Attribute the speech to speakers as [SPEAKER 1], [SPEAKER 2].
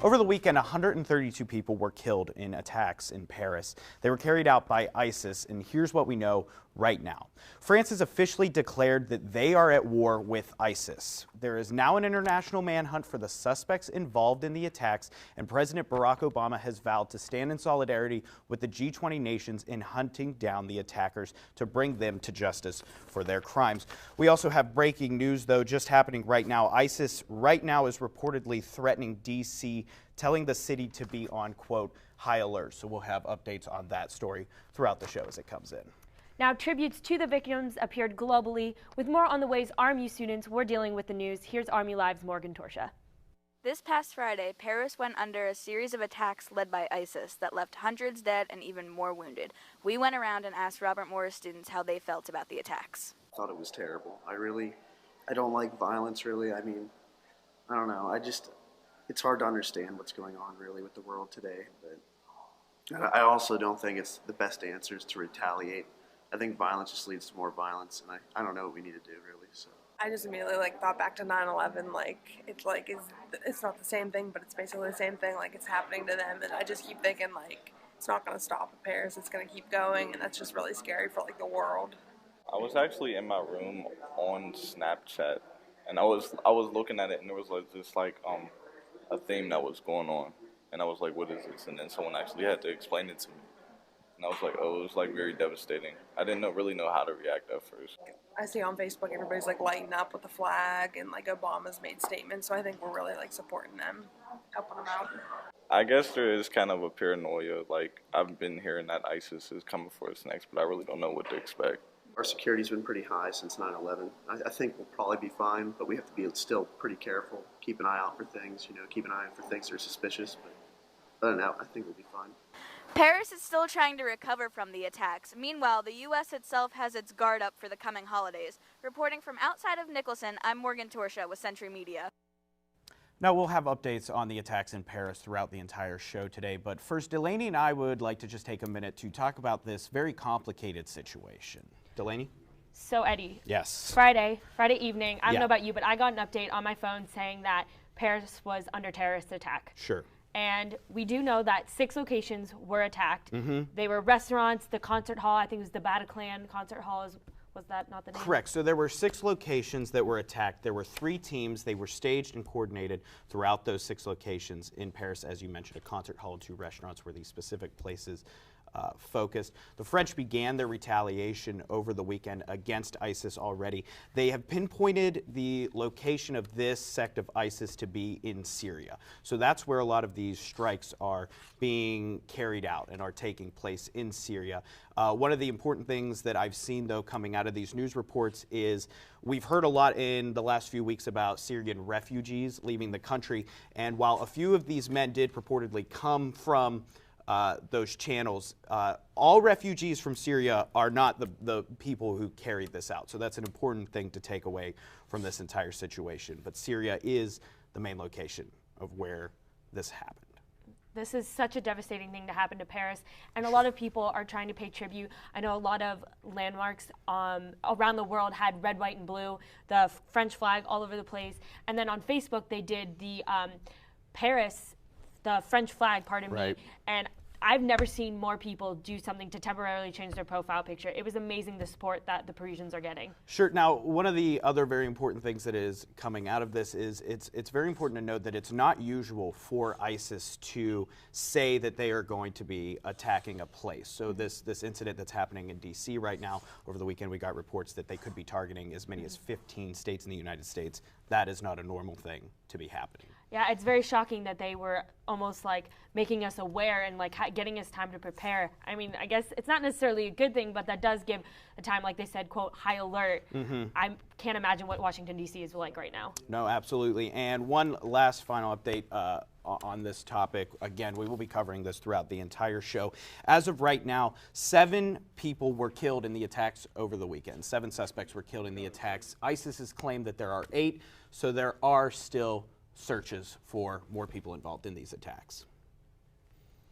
[SPEAKER 1] Over the weekend, 132 people were killed in attacks in Paris. They were carried out by ISIS, and here's what we know right now. France has officially declared that they are at war with ISIS. There is now an international manhunt for the suspects involved in the attacks, and President Barack Obama has vowed to stand in solidarity with the G20 nations in hunting down the attackers to bring them to justice for their crimes. We also have breaking news, though, just happening right now. ISIS right now is reportedly threatening D.C., telling the city to be on, quote, high alert. So we'll have updates on that story throughout the show as it comes in.
[SPEAKER 2] Now, tributes to the victims appeared globally. With more on the ways RMU students were dealing with the news, here's RMU Live's Morgan Torsha.
[SPEAKER 3] This past Friday, Paris went under a series of attacks led by ISIS that left hundreds dead and even more wounded. We went around and asked Robert Morris students how they felt about the attacks.
[SPEAKER 4] I thought it was terrible. I don't like violence, really. I mean, I don't know. It's hard to understand what's going on, really, with the world today. But I also don't think it's the best answer is to retaliate. I think violence just leads to more violence, and I don't know what we need to do, really. So
[SPEAKER 5] I just immediately thought back to 9/11. It's not the same thing, but it's basically the same thing. It's happening to them, and I just keep thinking it's not going to stop in Paris. It's going to keep going, and that's just really scary for the world.
[SPEAKER 6] I was actually in my room on Snapchat, and I was looking at it, and there was a theme that was going on, and I was like, "What is this?" And then someone actually had to explain it to me. And I was like, oh, it was very devastating. I didn't really know how to react at first.
[SPEAKER 5] I see on Facebook everybody's lighting up with the flag, and Obama's made statements, so I think we're really supporting them, helping them out.
[SPEAKER 6] I guess there is kind of a paranoia. I've been hearing that ISIS is coming for us next, but I really don't know what to expect.
[SPEAKER 4] Our security's been pretty high since 9/11. I think we'll probably be fine, but we have to be still pretty careful. Keep an eye out for things, keep an eye out for things that are suspicious. But other than that, I think we'll be fine.
[SPEAKER 3] Paris is still trying to recover from the attacks. Meanwhile, the U.S. itself has its guard up for the coming holidays. Reporting from outside of Nicholson, I'm Morgan Torsha with Century Media.
[SPEAKER 1] Now, we'll have updates on the attacks in Paris throughout the entire show today, but first, Delaney and I would like to just take a minute to talk about this very complicated situation. Delaney?
[SPEAKER 2] So, Eddie.
[SPEAKER 1] Yes.
[SPEAKER 2] Friday evening, I don't know about you, but I got an update on my phone saying that Paris was under terrorist attack.
[SPEAKER 1] Sure.
[SPEAKER 2] And we do know that 6 locations were attacked. They were restaurants, the concert hall, I think it was the Bataclan concert hall. Was that not the name?
[SPEAKER 1] Correct. So there were 6 locations that were attacked. There were 3 teams. They were staged and coordinated throughout those 6 locations in Paris. As you mentioned, a concert hall and 2 restaurants were these specific places focused. The French began their retaliation over the weekend against ISIS already. They have pinpointed the location of this sect of ISIS to be in Syria. So that's where a lot of these strikes are being carried out and are taking place in Syria. One of the important things that I've seen, though, coming out of these news reports is we've heard a lot in the last few weeks about Syrian refugees leaving the country. And while a few of these men did purportedly come from those channels, all refugees from Syria are not the people who carried this out. So that's an important thing to take away from this entire situation. But Syria is the main location of where this happened.
[SPEAKER 2] This is such a devastating thing to happen to Paris, and a lot of people are trying to pay tribute. I know a lot of landmarks around the world had red, white, and blue, the French flag all over the place. And then on Facebook, they did the the French flag, pardon me, and I've never seen more people do something to temporarily change their profile picture. It was amazing the support that the Parisians are getting.
[SPEAKER 1] Sure. Now, one of the other very important things that is coming out of this is it's very important to note that it's not usual for ISIS to say that they are going to be attacking a place. So this incident that's happening in D.C. right now, over the weekend we got reports that they could be targeting as many as 15 states in the United States. That is not a normal thing to be happening.
[SPEAKER 2] Yeah, it's very shocking that they were almost making us aware and getting us time to prepare. I mean, I guess it's not necessarily a good thing, but that does give a time, like they said, quote, high alert. I can't imagine what Washington, D.C. is like right now.
[SPEAKER 1] No, absolutely. And one last final update on this topic. Again, we will be covering this throughout the entire show. As of right now, 7 people were killed in the attacks over the weekend. 7 suspects were killed in the attacks. ISIS has claimed that there are 8, so there are still searches for more people involved in these attacks.